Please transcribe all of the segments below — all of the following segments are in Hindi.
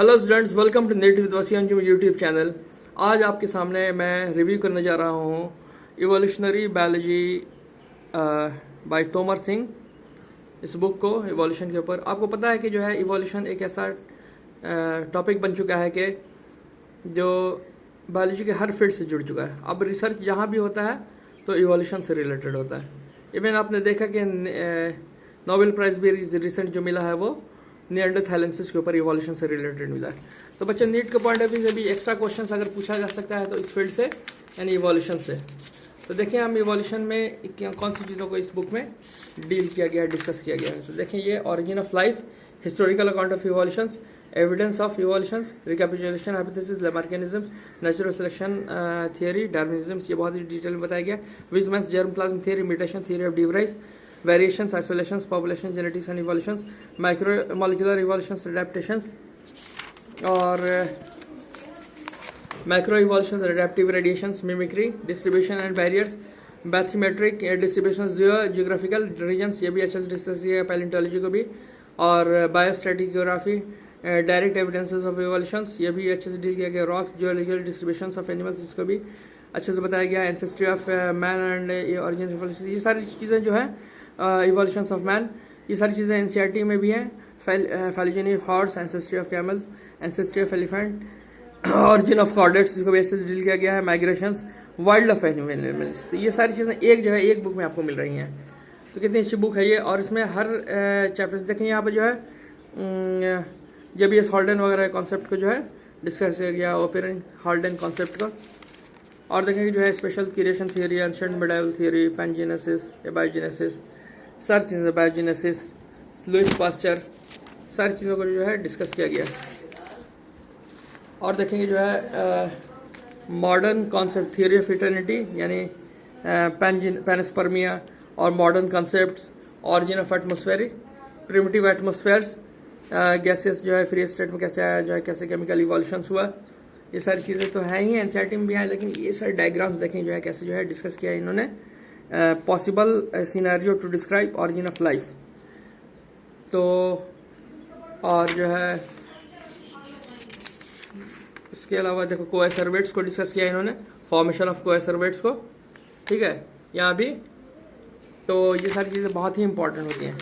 Hello students, welcome to NET with Wasi Anjum YouTube channel. आज आपके सामने मैं रिव्यू करने जा रहा हूँ evolutionary biology by Tomar Singh. इस बुक को इवोल्यूशन के ऊपर, आपको पता है कि जो है इवोल्यूशन एक ऐसा टॉपिक बन चुका है कि जो बायोलॉजी के हर फील्ड से जुड़ चुका है। अब रिसर्च जहाँ भी होता है तो इवोल्यूशन से रिलेटेड होता है। इवन आपने देखा कि नोबेल प्राइज़ भी रिसेंट जो मिला है वो निएंडरथैलेंसिस के ऊपर इवोल्यूशन से रिलेटेड मिला है। तो बच्चे नीट के पॉइंट ऑफ व्यू से भी एक्स्ट्रा क्वेश्चंस अगर पूछा जा सकता है तो इस फील्ड से यानी इवोल्यूशन से। तो देखिए हम इवोल्यूशन में कौन सी चीज़ों को इस बुक में डील किया गया है, डिस्कस किया गया है। तो देखिए ये origin of life, historical account of evolutions, evidence of evolutions, recapitulation, hypothesis, Lamarckianisms, natural selection theory, Darwinisms, ये बहुत ही डिटेल में बताया गया। Weismann's germ plasm theory, mutation theory of de Vries, variations, isolations, population, genetics and evolutions, micromolecular evolutions, adaptations और macroevolutions, adaptive radiations, mimicry, distribution and barriers, bathymetric distribution, geographical regions, ये भी अच्छे से डिस्कस किया है पैलेंटोलॉजी को भी, और बायोस्ट्रेटिग्राफी, डायरेक्ट एविडेंसेस ऑफ इवोल्यूशंस, ये भी अच्छे से डील किया गया। Rocks, geological distributions of animals, इसको भी अच्छे से बताया गया। Ancestry of man and origin evolution, ये सारी चीज़ें जो है इवोल्यूशंस ऑफ मैन, ये सारी चीज़ें एनसीईआरटी में भी हैं। Phylogeny of horse, ancestry of camels, ancestry of elephant, origin of chordates, इसको भी अच्छे से डील किया गया है। माइग्रेशंस, वाइल्ड लाइफ एनिमल्स, तो ये सारी चीज़ें एक जो है एक बुक में आपको मिल रही हैं। तो कितनी अच्छी बुक है ये। और इसमें हर चैप्टर देखें, यहाँ पर जो है जब ये हॉल्डन वगैरह कॉन्सेप्ट को जो है डिस्कस किया गया, ओपेरन हॉल्डन कॉन्सेप्ट को। और देखेंगे जो है special creation theory, ancient medieval theory, pangenesis, biogenesis, सारी चीज़ें, बायोजेनेसिस, लुइस पास्चर, सारी चीज़ों को जो है डिस्कस किया गया। और देखेंगे जो है modern concept theory of eternity, यानी पैनस्पर्मिया और modern concepts, origin of atmospheric, primitive एटमॉस्फेयर्स, gases जो है फ्री स्टेट में कैसे आया, जो है कैसे केमिकल इवोल्यूशंस हुआ, ये सारी चीज़ें तो हैं ही, एनसीईआरटी में भी हैं, लेकिन ये सारे डायग्राम्स देखें जो है कैसे जो है डिस्कस किया है इन्होंने। Possible scenario to describe origin of life, तो और जो है इसके अलावा देखो कोएसर्वेट्स को डिस्कस किया इन्होंने, फॉर्मेशन ऑफ कोएसर्वेट्स को, ठीक है, यहाँ भी। तो ये सारी चीज़ें बहुत ही इंपॉर्टेंट होती हैं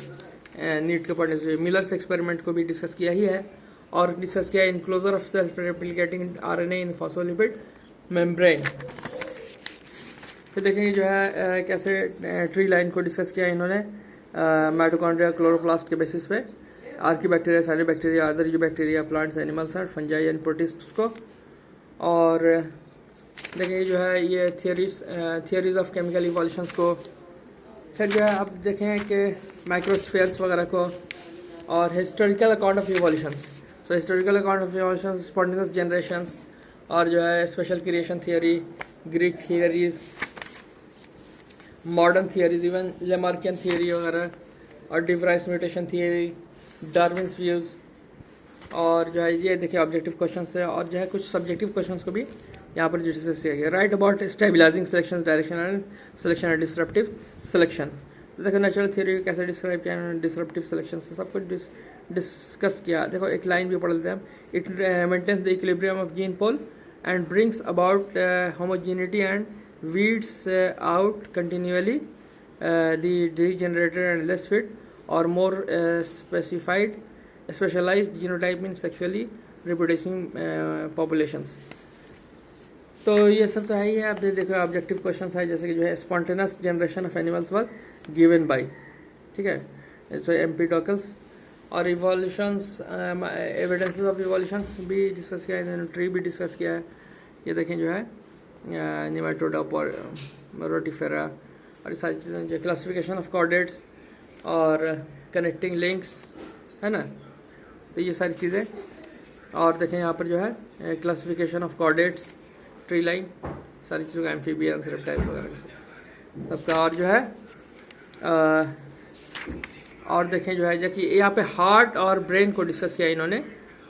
नीट के पढ़ने से। मिलर्स एक्सपेरिमेंट को भी डिस्कस किया ही है, और डिस्कस किया enclosure of self replicating RNA in phospholipid membrane. फिर देखेंगे जो है कैसे ट्री लाइन को डिस्कस किया इन्होंने माइटोकॉन्ड्रिया, क्लोरोप्लास्ट के बेसिस पे, archaebacteria, cyanobacteria, other you bacteria, plants, animals and fungi and प्रोटिस्ट्स को। और देखेंगे जो है ये थियरीज ऑफ केमिकल इवोल्यूशंस को। फिर जो है अब देखें कि माइक्रोस्फेयर्स वगैरह को, और historical account of evolutions. So historical account of evolutions, spontaneous generations, और जो है special creation theory, Greek theories, modern theories, even Lamarckian theory वगैरह, और डिवराइस म्यूटेशन थियरी, डार्विन्स व्यूज़, और जो है ये देखिए ऑब्जेक्टिव क्वेश्चंस है, और जो है कुछ सब्जेक्टिव क्वेश्चंस को भी यहाँ पर डिस्कस किया गया। Right about stabilising selection, direction and selection and disruptive selection. देखो नेचुरल थियरी कैसे डिस्क्राइब किया, डिसरप्टिव सिलेक्शन से सब कुछ डिस्कस किया। देखो एक लाइन भी पढ़ लेते हैं हम। It maintains the equilibrium of gene pool and brings about homogeneity and weeds out continually the degenerated and less fit or more specialized genotype in sexually reproducing populations। तो ये सब तो है ही है। आपने देखो ऑब्जेक्टिव क्वेश्चंस है, जैसे कि जो है spontaneous generation of animals was given by, ठीक है, सो एम्पिडोकल्स। और इवोल्यूशंस, एविडेंसेस ऑफ इवोल्यूशंस भी डिस्कस किया है, ट्री भी डिस्कस किया है। ये देखें जो है निमेटोडा, रोटिफेरा, और सारी चीज़ें जो क्लासिफिकेशन ऑफ कॉर्डेट्स और कनेक्टिंग लिंक्स, है ना, तो ये सारी चीज़ें। और देखें यहाँ पर जो है classification of chordates, tree line, सारी चीज़ों का, एम्फीबियंस, रेप्टाइल्स वगैरह सबका। और जो है और देखें जो है जबकि यहाँ पे हार्ट और ब्रेन को डिस्कस किया इन्होंने,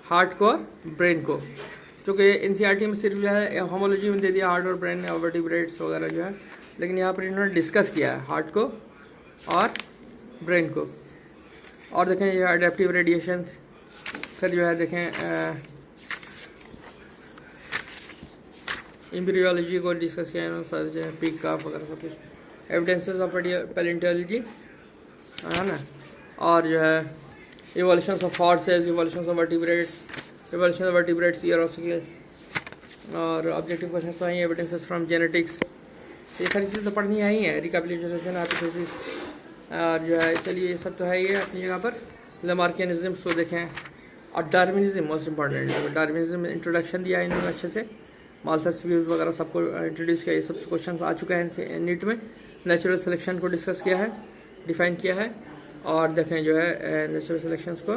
हार्ट को और ब्रेन को, क्योंकि एनसीईआरटी में सिर्फ जो है होमोलॉजी में दे दिया हार्ट और ब्रेन और वर्टिब्रेट्स वगैरह जो है, लेकिन यहाँ पर इन्होंने डिस्कस किया है हार्ट को और ब्रेन को। और देखें ये अडेप्टिव रेडिएशन, फिर जो है देखें एम्ब्रियोलॉजी को डिस्कस किया इन्होंने, सर्च पिक का वगैरह सब कुछ, एविडेंसेस ऑफ पैलेंटोलॉजी है ना, और जो है evolution of horses, evolution of vertebrates, evolution of vertebrates, ईयरोसिकल, और ऑब्जेक्टिव क्वेश्चन तो आई, एविडेंसेस फ्रॉम जेनेटिक्स, ये सारी चीज़ें तो पढ़नी आई हैं, रिकैपिटुलेशन, हाइपोथेसिस, और जो है चलिए ये सब तो है ही है अपनी जगह पर। लमार्कियनिज्म को देखें, और Darwinism most important, Darwinism introduction दिया है इन्होंने अच्छे से, माल्थस व्यूज़ वगैरह सबको इंट्रोड्यूस किया, ये सब क्वेश्चन आ चुका है इनसे नीट में। नेचुरल सिलेक्शन को डिस्कस किया है, डिफाइन किया है, और देखें जो है नेचुरल सिलेक्शंस को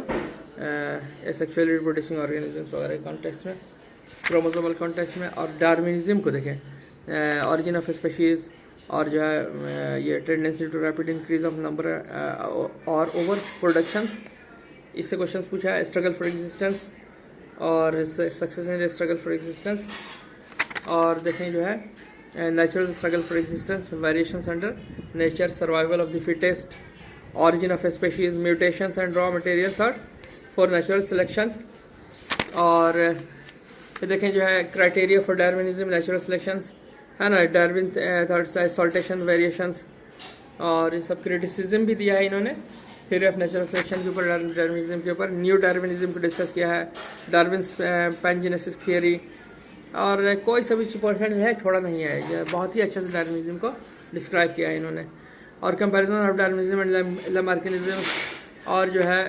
सेक्सुअली रिप्रोड्यूसिंग ऑर्गेनिजम्स वगैरह कॉन्टेक्स्ट में, क्रोमोसोमल कॉन्टेक्स्ट में, और डार्विनिज्म को देखें, ऑरिजिन ऑफ स्पेशीज़, और जो है ये tendency to rapid increase of number और ओवर प्रोडक्शंस, इससे क्वेश्चंस पूछा है। स्ट्रगल फॉर एग्जिस्टेंस और success in struggle for existence, और देखें जो है natural struggle for existence, variations under nature, survival of the fittest, origin of species, mutations and raw materials are for natural selection, और फिर देखें जो है criteria for Darwinism, natural selections है ना, Darwin third size, saltation, variations, और ये सब क्रिटिसिज्म भी दिया है इन्होंने थ्योरी ऑफ नेचुरल सिलेक्शन के ऊपर, डार्विनिज्म के ऊपर। न्यू डार्विनिज्म को डिस्कस किया है, डार्विन पैनजेनेसिस थियरी, और कोई सभी पोर्शन है छोड़ा नहीं है, बहुत ही अच्छे से डार्विनिज्म को डिस्क्राइब किया है इन्होंने। और comparison of Darwinism and Lamarckism, और जो है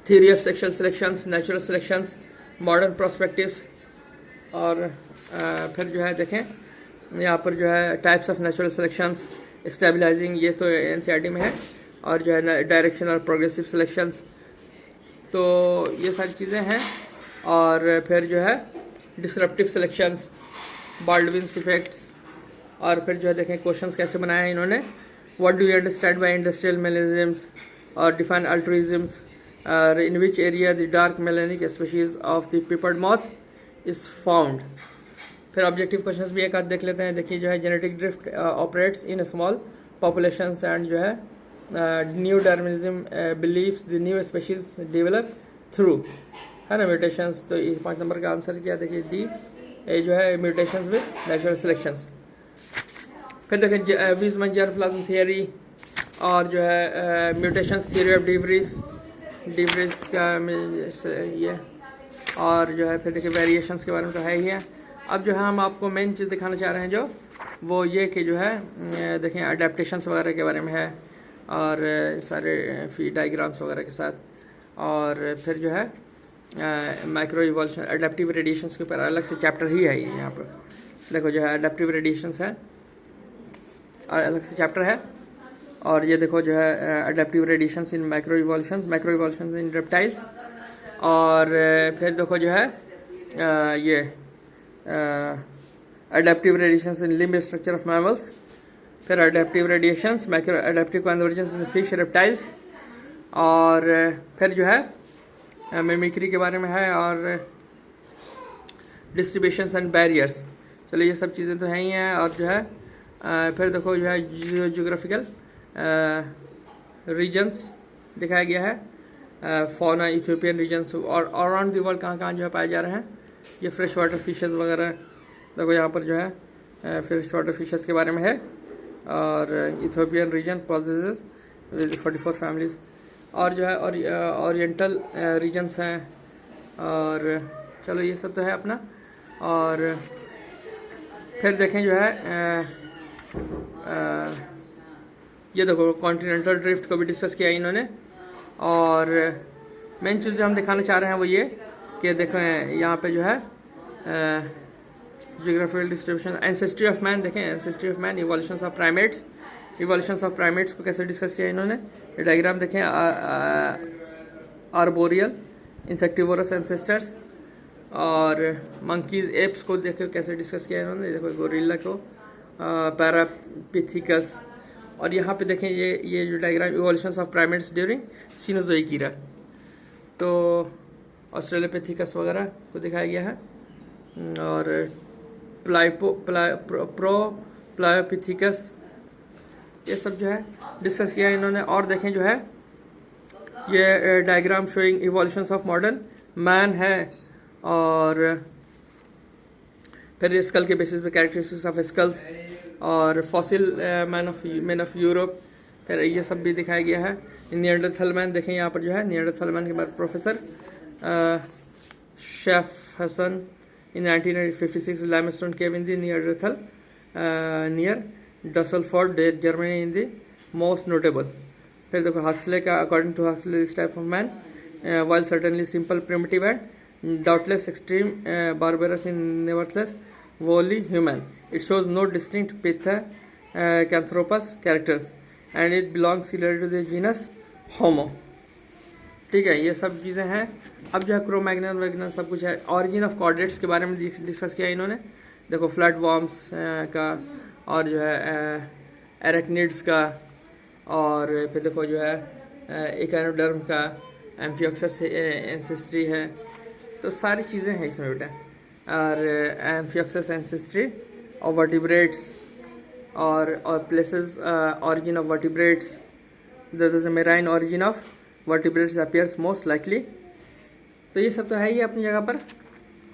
theory of sexual selections, natural selections, modern perspectives, और फिर जो है देखें यहाँ पर जो है types of natural selections, stabilising, ये तो एनसीईआरटी में है, और जो है डायरेक्शन और प्रोग्रेसिव सिलेक्शंस, तो ये सारी चीज़ें हैं। और फिर जो है डिसरप्टिव सिलेक्शंस, बाल्डविन्स इफेक्ट्स, और फिर जो है देखें क्वेश्चंस कैसे बनाए हैं इन्होंने, what do you understand by industrial melanisms, और define altruisms, in which area the dark melanic species of the peppered moth is found. फिर ऑब्जेक्टिव क्वेश्चंस भी एक आध देख लेते हैं। देखिए जो है genetic drift operates in small populations and जो है new Darwinism believes the new species develop through, है ना, म्यूटेशंस, तो ये 5 नंबर का आंसर किया, देखिए डी, ये जो है म्यूटेशंस विद नेचुरल सिलेक्शंस। फिर देखिए वीजमैन जर्मप्लाज्म थियरी, और जो है म्यूटेशंस थियरी ऑफ डिवरीज का ये, और जो है फिर देखिए वेरिएशंस के बारे में तो है ही है। अब जो है हम आपको मेन चीज़ दिखाना चाह रहे हैं जो वो ये कि जो है देखें अडेप्टेशंस वगैरह के बारे में है, और सारे फी डायग्राम्स वगैरह के साथ, और फिर जो है माइक्रो इवोल्यूशन, अडेप्टिव रेडिएशंस के ऊपर अलग से चैप्टर ही है ये, यहाँ पर देखो जो है अडेप्टिव रेडिएशंस है और अलग से चैप्टर है। और ये देखो जो है adaptive radiations in micro evolutions in reptiles, और फिर देखो जो है ये adaptive radiations in limb structure of mammals, फिर adaptive radiations, micro adaptive convergence in fish reptiles, और फिर जो है मिमिक्री के बारे में है, और डिस्ट्रीब्यूशंस एंड बैरियर्स। चलो ये सब चीज़ें तो हैं ही हैं। और जो है फिर देखो जो है जियोग्राफिकल रीजन्स दिखाया गया है, फौना इथियोपियन रीजन्स, और अराउंड द वर्ल्ड कहाँ जो है पाए जा रहे हैं। ये फ्रेश वाटर फिशेस वगैरह देखो यहाँ पर जो है फ्रेश वाटर फिशेस के बारे में है, और इथियोपियन रीजन पॉसेसेस 44 फैमिलीज, और जो है ओरिएंटल रीजन्स हैं, और चलो ये सब तो है अपना। और फिर देखें जो है ये देखो कॉन्टिनेंटल ड्रिफ्ट को भी डिस्कस किया इन्होंने। और मेन चीज़ जो हम दिखाना चाह रहे हैं वो ये कि देखें यहाँ पे जो है geographical distribution, ancestry of man, देखें ancestry of man, evolutions of primates, evolutions of primates को कैसे डिस्कस किया इन्होंने। ये डायग्राम देखें, आर्बोरियल इंसेक्टिवोरस एंसेस्टर्स, और मंकीज एप्स को देखो कैसे डिस्कस किया इन्होंने। देखो गोरिल्ला को, पैरापिथिकस, और यहाँ पे देखें ये जो diagram evolutions of primates during Cenozoic era, तो ऑस्ट्रेलोपिथेकस वगैरह को दिखाया गया है। और प्लायोपिथिकस, ये सब जो है डिस्कस किया इन्होंने। और देखें जो है ये diagram showing evolutions of modern man है, और फिर स्कल के बेसिस पे कैरेक्टरिस्टिक्स ऑफ स्कल्स और फॉसिल मैन ऑफ यूरोप, फिर ये सब भी दिखाया गया है। नियंडरथल मैन देखें यहाँ पर जो है, नियंडरथल मैन के बाद professor Schaaffhausen in 1956 limestone cave in the Neanderthal near Dusseldorf Germany in the most notable. फिर देखो हक्सले का, according to Huxley this type of man while certainly simple, primitive and doubtless extreme, barbarous in nevertheless wholly human. It shows no distinct Pithecanthropus characters and it belongs clearly to the genus Homo। ठीक है, ये सब चीज़ें हैं। अब जो है क्रोमैग्नन वैग्नन सब कुछ है। ऑरिजिन ऑफ कॉर्डेट्स के बारे में डिस्कस किया इन्होंने। देखो फ्लैट वॉर्म्स का, और जो है एरेक्निड्स का, और फिर देखो जो है इकानोडर्म का, एम्फियोक्सस एंसेस्ट्री है, तो सारी चीज़ें हैं इसमें बेटा। और एम्फियोक्सस एंसेस्ट्री और वर्टिब्रेट्स और places origin of vertebrates, that is marine origin of vertebrates appears most likely. तो ये सब तो है ही अपनी जगह पर।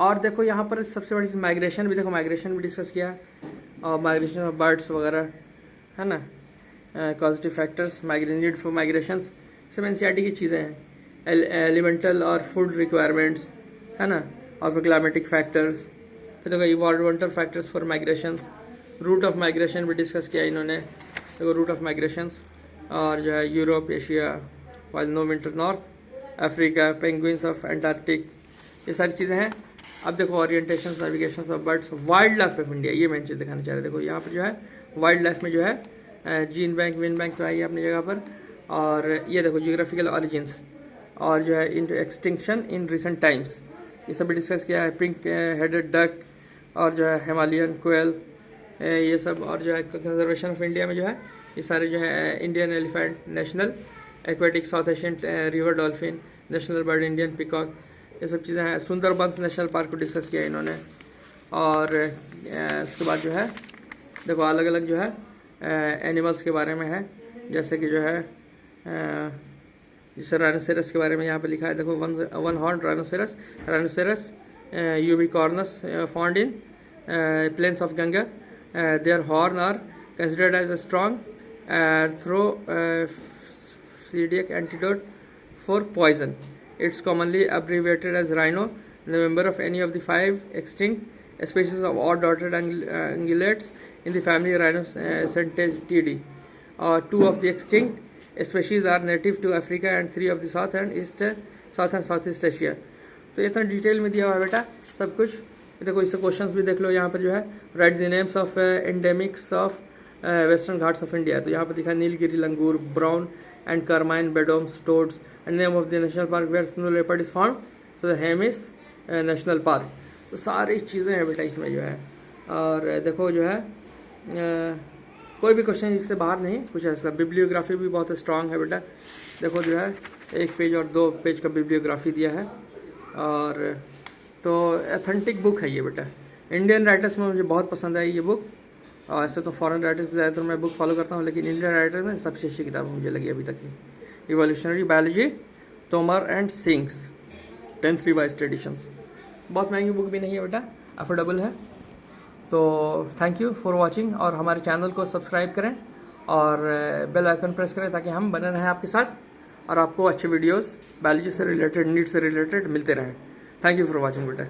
और देखो यहाँ पर सबसे बड़ी माइग्रेशन भी, देखो माइग्रेशन भी डिस्कस किया, और माइग्रेशन ऑफ बर्ड्स वगैरह है ना, causative factors, need for migrations, सब एनसीईआरटी की चीज़ें हैं। एलिमेंटल और फूड रिक्वायरमेंट्स है ना, और क्लाइमेटिक फैक्टर्स। फिर देखो environmental factors for migrations, route of migration भी डिस्कस किया इन्होंने। देखो रूट ऑफ माइग्रेशंस, और जो है Europe, Asia, while no winter north, Africa, penguins of Antarctic, ये सारी चीज़ें हैं। अब देखो orientation navigation of birds, wild life of India, ये मेन चीज़ दिखाना चाह रहे। देखो यहाँ पर जो है वाइल्ड लाइफ में जो है जीन बैंक, विन बैंक तो है ही अपनी जगह पर। और ये देखो जियोग्राफिकल ऑरिजिन्स, और जो है इन एक्सटिंक्शन इन रिसेंट टाइम्स, ये सब भी डिस्कस किया है। पिंक हेडेड डक, और जो है हिमालयन कोयल, ये सब। और जो है कंजर्वेशन ऑफ इंडिया में जो है ये सारे जो है Indian elephant, national aquatic south Asian river dolphin, national bird Indian peacock, ये सब चीज़ें हैं। सुंदरबंस नेशनल पार्क को डिस्कस किया इन्होंने। और उसके बाद जो है देखो अलग अलग जो है एनिमल्स के बारे में है, जैसे कि जो है जैसे राइनोसेरस के बारे में यहाँ पे लिखा है। देखो one horn rhinoceros unicornis found in plains of Ganga, their horn are considered as a strong थ्रोसीडिक antidote for poison. It's commonly abbreviated as rhino, and a member of any of the 5 extinct species of odd-dotted ungulates in the family Rhinocentetidae. 2 of the extinct species are native to Africa and 3 of the South and Southeast Asia. तो इतना डिटेल में दिया हुआ है बेटा सब कुछ। देखो इससे क्वेश्चंस भी देख लो। यहाँ पर जो है write the names of endemics of Western Ghats of India, तो यहाँ पर दिखा Nilgiri langur, brown and carmine Beddome's toads, and name of the national park where snow leopard is found, तो हेमिस नेशनल पार्क। तो सारी चीज़ें हैं बेटा इसमें जो है। और देखो जो है कोई भी क्वेश्चन इससे बाहर नहीं कुछ ऐसा। बिब्लियोग्राफी भी बहुत स्ट्रांग है बेटा। देखो जो है 1 पेज और 2 पेज का बिब्लियोग्राफी दिया है। और तो ऑथेंटिक बुक है ये बेटा। इंडियन राइटर्स में मुझे बहुत पसंद आई ये बुक। और ऐसे तो फॉरेन राइटर्स ज़्यादातर मैं बुक फॉलो करता हूँ, लेकिन इंडियन राइटर्स में सबसे अच्छी किताब मुझे लगी अभी तक की। Evolutionary biology, Tomar and Singh's, 10th revised editions. बहुत महंगी बुक भी नहीं है बेटा, अफोर्डेबल है। तो थैंक यू फॉर वाचिंग, और हमारे चैनल को सब्सक्राइब करें और बेल आइकन प्रेस करें ताकि हम बने रहें आपके साथ और आपको अच्छे वीडियोस बायोलॉजी से रिलेटेड, नीट से रिलेटेड मिलते रहें। थैंक यू फॉर वाचिंग बेटा।